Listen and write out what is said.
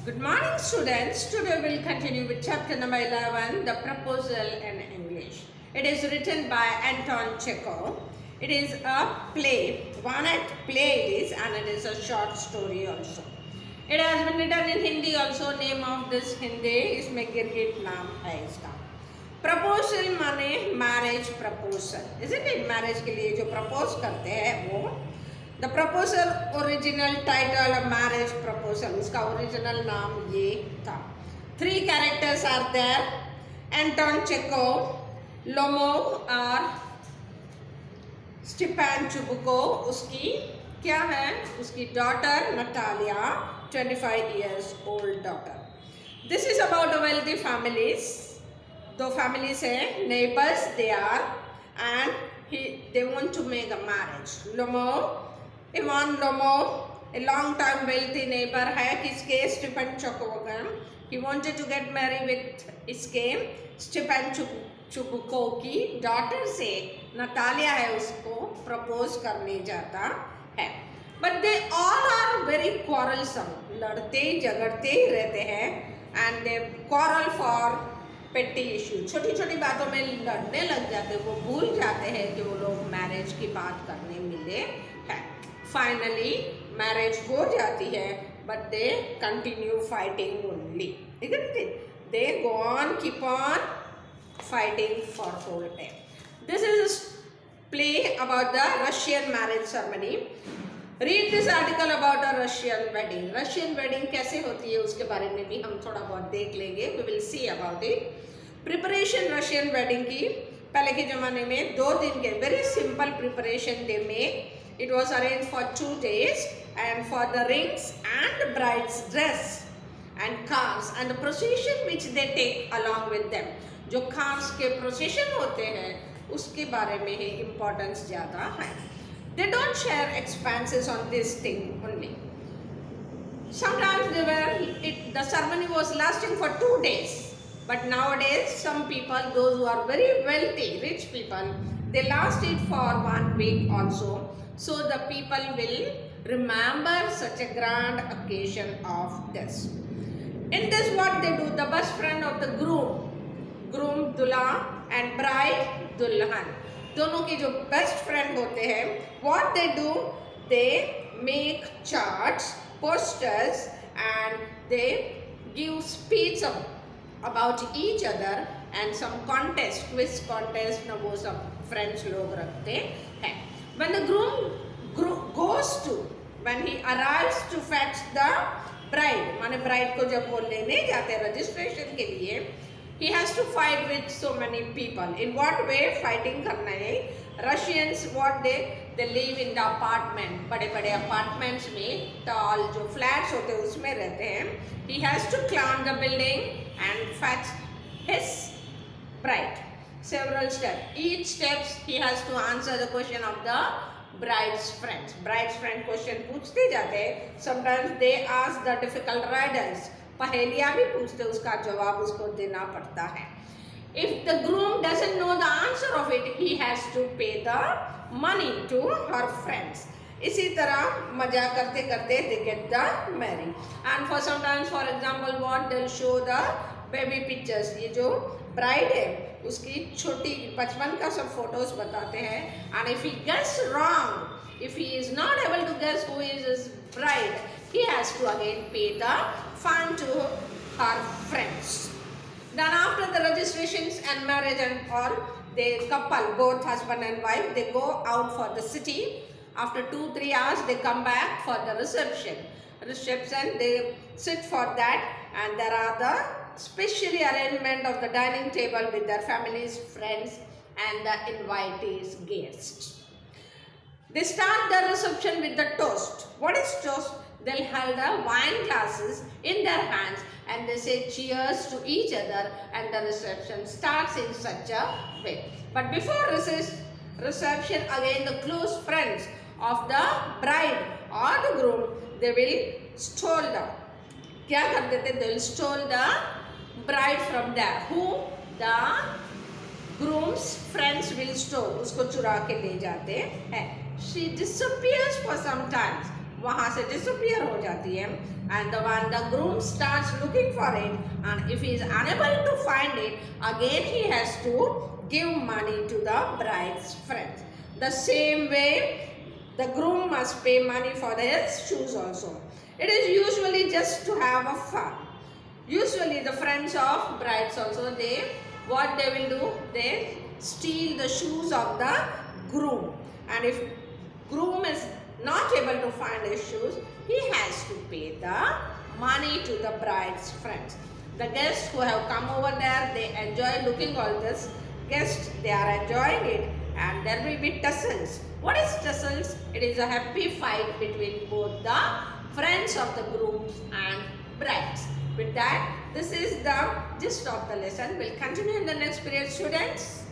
Good morning, students. Today we'll continue with chapter number 11, The Proposal in English. It is written by Anton Chekhov. It is a play, one-act play it is, and it is a short story also. It has been written in Hindi also. Name of this Hindi इसमें गिरगिट नाम है इसका. Proposal माने marriage proposal, isn't it? Marriage के लिए जो propose करते हैं वो. The proposal original title marriage proposal, इसका original नाम ये था. 3 characters are there. Anton Chekhov, Lomov और Stepan Chubukov. उसकी क्या है? उसकी daughter Natalia, 25 years old daughter. This is about a wealthy families. 2 families है, neighbors they are, and they want to make a marriage. Lomov, Ivan Lomov, a long time wealthy neighbor है किसके? Stepan Chubukov. He wanted to get married with इसके Stepan Chubukov की daughter से Natalia है उसको propose करने जाता है. But they all are very quarrelsome. लड़ते झगड़ते ही रहते हैं and they quarrel for petty issue. छोटी छोटी बातों में लड़ने लग जाते, वो भूल जाते हैं कि वो लोग मैरिज की बात करने मिले हैं. Finally, marriage हो जाती है, but they continue fighting only. Isn't it? They go on, keep on fighting for whole time. This is a play about the Russian marriage ceremony. Read this article about a Russian wedding. Russian wedding कैसे होती है उसके बारे में भी हम थोड़ा बहुत देख लेंगे. We will see about it. Preparation Russian wedding की पहले के ज़माने में 2 दिन के very simple preparation they make. It was arranged for 2 days, and for the rings and the bride's dress and cars and the procession which they take along with them. जो cars के procession होते हैं उसके बारे में ही importance ज़्यादा है. They don't share expenses on this thing only. Sometimes the ceremony was lasting for 2 days. But nowadays, some people, those who are very wealthy, rich people, they last it for 1 week also. So the people will remember such a grand occasion of this. In this, what they do, the best friend of the groom Dulha and bride Dulhan, दोनों के जो best friend होते हैं, what they do, they make charts, posters, and they give speech about each other and some contest, quiz contest, ना वो सब friends लोग रखते हैं. When the groom goes to, when he arrives to fetch the bride, माने bride को जब वो लेने जाते हैं registration के लिए, he has to fight with so many people. In what way fighting करना है? Russians what they live in the apartment, बड़े बड़े apartments में tall जो flats होते हैं उसमें रहते हैं. He has to climb the building and fetch his bride. Several steps. Each steps he has to answer the question of the bride's friends. Bride's friend question पूछते जाते हैं. Sometimes they ask the difficult riddles. पहेलियाँ भी पूछते, उसका जवाब उसको देना पड़ता है. If the groom doesn't know the answer of it, he has to pay the money to her friends. इसी तरह मजा करते करते they get the marry. And for sometimes, for example, what they'll show the baby pictures. ये जो bride है उसकी छोटी बचपन का सब photos बताते हैं. And if he gets wrong, if he is not able to guess who is his bride, he has to again pay the fine to her friends. Then after the registrations and marriage and all, the couple, both husband and wife, they go out for the city. After 2-3 hours, they come back for the reception. They sit for that, and there are the specially arrangement of the dining table with their families, friends, and the invitees, guests. They start the reception with the toast. What is toast? They'll hold the wine glasses in their hands and they say cheers to each other, and the reception starts in such a way. But before reception, again the close friends of the bride or the groom, they will stole the, क्या कर देते? They will stole the bride from there. Who? The groom's friends will stole. उसको चुरा के ले जाते हैं. She disappears for some time. वहाँ से disappear हो जाती है, and the groom starts looking for it, and if he is unable to find it, again he has to give money to the bride's friends. The same way, the groom must pay money for his shoes also. It is usually just to have a fun. Usually the friends of brides also, what they will do, they steal the shoes of the groom, and if groom is not able to find his shoes, he has to pay the money to the bride's friends. The guests who have come over there, they enjoy looking all this. Guests, they are enjoying it, and there will be tussles. What is tussles? It is a happy fight between both the friends of the grooms and brides. With that, this is the gist of the lesson. We'll continue in the next period, students.